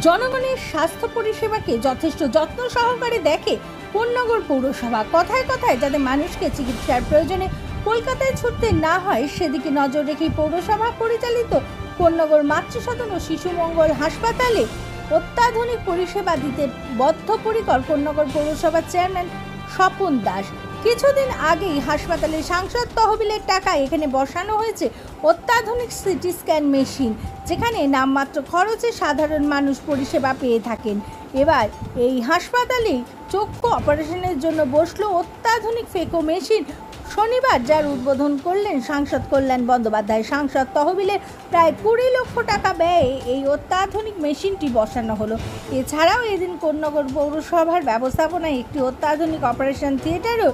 জনগণের স্বাস্থ্য পরিষেবাকে যথেষ্ট যত্ন সহকারে দেখে কোন্নগর পৌরসভা। কথায় কথায় যাতে মানুষকে চিকিৎসার প্রয়োজনে কলকাতায় ছুটতে না হয় সেদিকে নজর রেখেই পৌরসভা পরিচালিত কোন্নগর মাতৃসদন ও শিশু মঙ্গল হাসপাতালে অত্যাধুনিক পরিষেবা দিতে বদ্ধপরিকর কোন্নগর পৌরসভার চেয়ারম্যান স্বপন দাস। কিছুদিন আগেই হাসপাতালে সাংসদ তহবিলের টাকায় এখানে বসানো হয়েছে অত্যাধুনিক সিটি স্ক্যান মেশিন, যেখানে নামমাত্র খরচে সাধারণ মানুষ পরিষেবা পেয়ে থাকেন। এবার এই হাসপাতালে চক্ষু অপারেশনের জন্য বসলো অত্যাধুনিক ফেকো মেশিন শনিবার, যার উদ্বোধন করলেন সাংসদ কল্যাণ বন্দ্যোপাধ্যায়। সাংসদ তহবিলের প্রায় 20 লক্ষ টাকা ব্যয়ে এই অত্যাধুনিক মেশিনটি বসানো হলো। এছাড়াও এদিন কোন্নগর পৌরসভার ব্যবস্থাপনায় একটি অত্যাধুনিক অপারেশন থিয়েটারও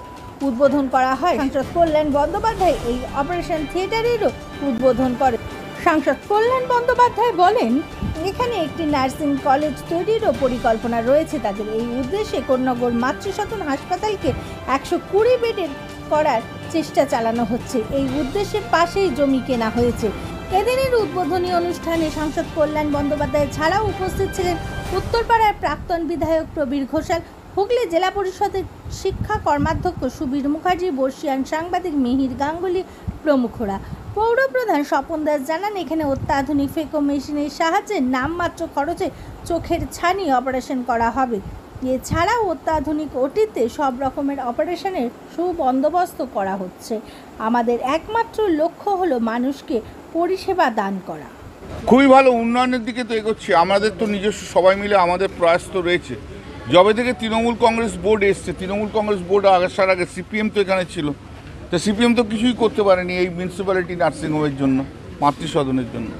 উদ্বোধন করা হয়। সাংসদ কল্যাণ বন্দ্যোপাধ্যায় এই অপারেশন থিয়েটারেরও উদ্বোধন করেন। সাংসদ কল্যাণ বন্দ্যোপাধ্যায় বলেন, এখানে একটি নার্সিং কলেজ তৈরিরও পরিকল্পনা রয়েছে তাদের। এই উদ্দেশ্যে কোন্নগর মাতৃসদন হাসপাতালকে 120 বেডের করার চেষ্টা চালানো হচ্ছে। এই উদ্দেশ্যে পাশেই জমি কেনা হয়েছে। এদিনের উদ্বোধনী অনুষ্ঠানে সাংসদ কল্যাণ বন্দ্যোপাধ্যায় ছাড়াও উপস্থিত ছিলেন উত্তরপাড়ার প্রাক্তন বিধায়ক প্রবীর ঘোষাল, হুগলি জেলা পরিষদের শিক্ষা কর্মাধ্যক্ষ সুবীর মুখার্জি, বর্ষিয়ান সাংবাদিক মিহির গাঙ্গুলি প্রমুখরা। পৌরপ্রধান স্বপন দাস জানান, এখানে অত্যাধুনিক ফেকো মেশিনের সাহায্যে নামমাত্র খরচে চোখের ছানি অপারেশন করা হবে। এছাড়াও অত্যাধুনিক ওটিতে সব রকমের অপারেশনের সুবন্দোবস্ত করা হচ্ছে। আমাদের একমাত্র লক্ষ্য হলো মানুষকে পরিষেবা দান করা। খুবই ভালো, উন্নয়নের দিকে তো এগোচ্ছি। আমাদের তো নিজস্ব সবাই মিলে আমাদের প্রয়াস তো রয়েছে। যবে থেকে তৃণমূল কংগ্রেস বোর্ড এসছে, তৃণমূল কংগ্রেস বোর্ড আসার আগে সিপিএম তো এখানে ছিল, তো সিপিএম তো কিছুই করতে পারেনি এই মিউনিসিপ্যালিটি নার্সিংহোমের জন্য, মাতৃসদনের জন্য।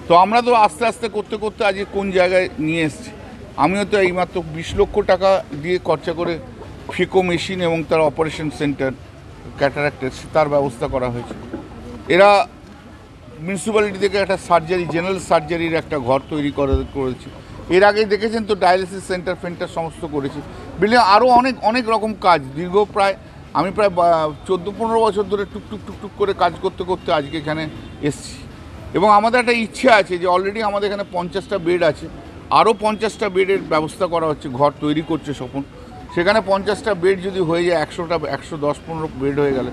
তো আমরা তো আস্তে আস্তে করতে করতে আজকে কোন জায়গায় নিয়ে এসেছি। আমিও তো এইমাত্র 20 লক্ষ টাকা দিয়ে খরচা করে ফেকো মেশিন এবং তার অপারেশন সেন্টার ক্যাটারাক্টের তার ব্যবস্থা করা হয়েছে। এরা মিউনিসিপ্যালিটি থেকে একটা সার্জারি, জেনারেল সার্জারির একটা ঘর তৈরি করেছে। এর আগে দেখেছেন তো ডায়ালিসিস সেন্টার ফেন্টার সমস্ত করেছে। বিল্ডিং আরও অনেক রকম কাজ দীর্ঘ আমি প্রায় 14-15 বছর ধরে টুকটুক করে কাজ করতে করতে আজকে এখানে এসছি। এবং আমাদের একটা ইচ্ছা আছে যে অলরেডি আমাদের এখানে 50টা বেড আছে, আরও 50টা বেডের ব্যবস্থা করা হচ্ছে, ঘর তৈরি করছে স্বপন। সেখানে 50টা বেড যদি হয়ে যায়, 110-15 বেড হয়ে গেলে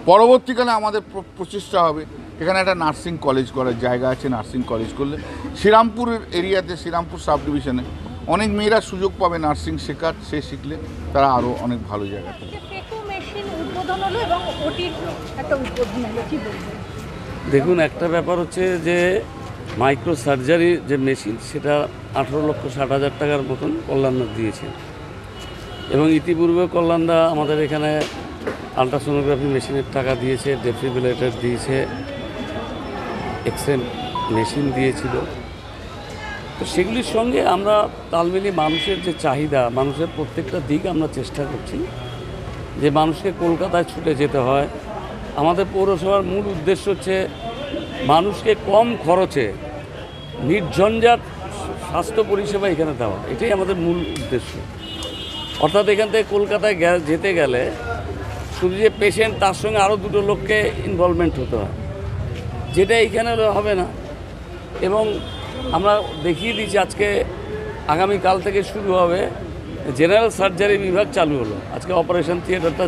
পরবর্তীকালে আমাদের প্রচেষ্টা হবে এখানে একটা নার্সিং কলেজ করার জায়গা আছে। নার্সিং কলেজ করলে শ্রীরামপুরের এরিয়াতে, শ্রীরামপুর সাব ডিভিশনে অনেক মেয়েরা সুযোগ পাবে নার্সিং শেখার। সে শিখলে তারা আরও অনেক ভালো জায়গা পাবে। দেখুন, একটা ব্যাপার হচ্ছে যে মাইক্রো সার্জারির যে মেশিন, সেটা 18,60,000 টাকার মতন কল্যাণদা দিয়েছে। এবং ইতিপূর্বে কল্যাণদা আমাদের এখানে আলট্রাসোনোগ্রাফি মেশিনের টাকা দিয়েছে, ডেফিব্রিলেটর দিয়েছে, এক্সরে মেশিন দিয়েছিল। তো সেগুলির সঙ্গে আমরা তাল মিলিয়ে মানুষের যে চাহিদা, মানুষের প্রত্যেকটা দিক আমরা চেষ্টা করছি যে মানুষকে কলকাতায় ছুটে যেতে হয়। আমাদের পৌরসভার মূল উদ্দেশ্য হচ্ছে মানুষকে কম খরচে নির্ঝঞ্ঝাট স্বাস্থ্য পরিষেবা এখানে দেওয়া। এটাই আমাদের মূল উদ্দেশ্য। অর্থাৎ এখান থেকে কলকাতায় যেতে গেলে শুধু যে পেশেন্ট, তার সঙ্গে আরও 2 লোককে ইনভলভমেন্ট হতে হয়, যেটা এইখানে হবে না। এবং আমরা দেখিয়ে দিচ্ছি, আজকে আগামীকাল থেকে শুরু হবে জেনারেল সার্জারি বিভাগ চালু হলো। আজকে অপারেশন থিয়েটারটা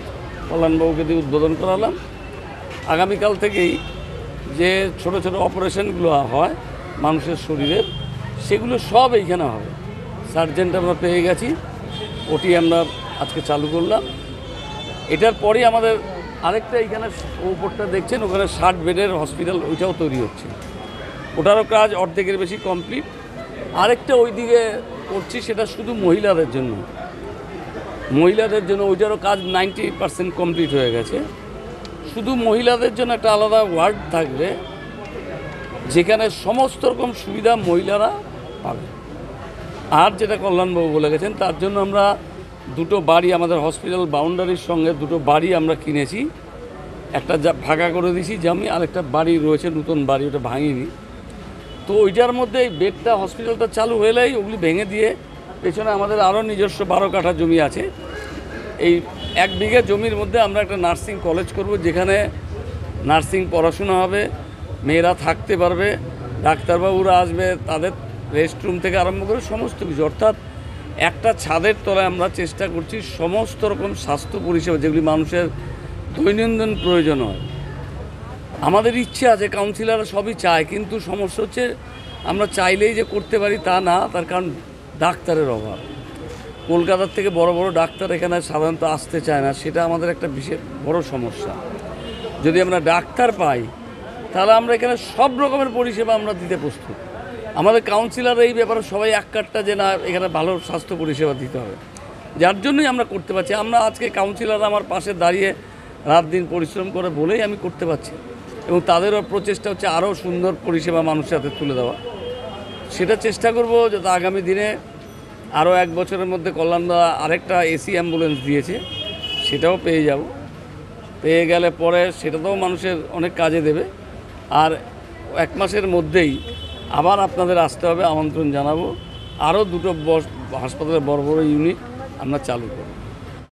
কল্যাণবাবুকে দিয়ে উদ্বোধন করালাম। আগামীকাল থেকেই যে ছোট ছোট অপারেশনগুলো হয় মানুষের শরীরের, সেগুলো সব এইখানে হবে। সার্জেন্ট আমরা পেয়ে গেছি, ওটি আমরা আজকে চালু করলাম। এটার পরেই আমাদের আরেকটা এইখানে উপরটা দেখছেন, ওখানে 60 বেডের হসপিটাল, ওইটাও তৈরি হচ্ছে। ওটারও কাজ অর্ধেকের বেশি কমপ্লিট। আরেকটা ওইদিকে করছি, সেটা শুধু মহিলাদের জন্য। ওইটারও কাজ 90% কমপ্লিট হয়ে গেছে। শুধু মহিলাদের জন্য একটা আলাদা ওয়ার্ড থাকবে, যেখানে সমস্ত রকম সুবিধা মহিলারা পাবে। আর যেটা কল্যাণবাবু বলে গেছেন, তার জন্য আমরা 2টো বাড়ি, আমাদের হসপিটাল বাউন্ডারির সঙ্গে 2টো বাড়ি আমরা কিনেছি। একটা ফাঁকা করে দিয়েছি জমি, আরেকটা বাড়ি রয়েছে নতুন বাড়ি, ওটা ভাঙিনি। তো ওইটার মধ্যে এই বেডটা, হসপিটালটা চালু হলেই ওগুলি ভেঙে দিয়ে, পেছনে আমাদের আরও নিজস্ব 12 কাঠা জমি আছে। এই 1 বিঘা জমির মধ্যে আমরা একটা নার্সিং কলেজ করব, যেখানে নার্সিং পড়াশোনা হবে, মেয়েরা থাকতে পারবে, ডাক্তারবাবুরা আসবে, তাদের রেস্টরুম থেকে আরম্ভ করে সমস্ত কিছু, অর্থাৎ একটা ছাদের তলায় আমরা চেষ্টা করছি সমস্ত রকম স্বাস্থ্য পরিষেবা যেগুলি মানুষের দৈনন্দিন প্রয়োজন হয়। আমাদের ইচ্ছে আছে, কাউন্সিলররা সবই চায়, কিন্তু সমস্যা হচ্ছে আমরা চাইলেই যে করতে পারি তা না, তার কারণ ডাক্তারের অভাব। কলকাতার থেকে বড় বড় ডাক্তার এখানে সাধারণত আসতে চায় না, সেটা আমাদের একটা বিশেষ বড় সমস্যা। যদি আমরা ডাক্তার পাই তাহলে আমরা এখানে সব রকমের পরিষেবা আমরা দিতে প্রস্তুত। আমাদের কাউন্সিলর এই ব্যাপারে সবাই এক কাটটা যে না, এখানে ভালো স্বাস্থ্য পরিষেবা দিতে হবে, যার জন্যই আমরা করতে পারছি। আমরা আজকে কাউন্সিলর আমার পাশে দাঁড়িয়ে রাত দিন পরিশ্রম করে বলেই আমি করতে পারছি, এবং তাদেরও প্রচেষ্টা হচ্ছে আরও সুন্দর পরিষেবা মানুষের হাতে তুলে দেওয়া। সেটা চেষ্টা করব যাতে আগামী দিনে আরও 1 বছরের মধ্যে কল্যাণদা আরেকটা এসি অ্যাম্বুলেন্স দিয়েছে, সেটাও পেয়ে যাব। পেয়ে গেলে পরে সেটাতেও মানুষের অনেক কাজে দেবে। আর 1 মাসের মধ্যেই আবার আপনাদের আসতে হবে, আমন্ত্রণ জানাবো। আরও 2টো হাসপাতালের বড় বড় ইউনিট আমরা চালু করব।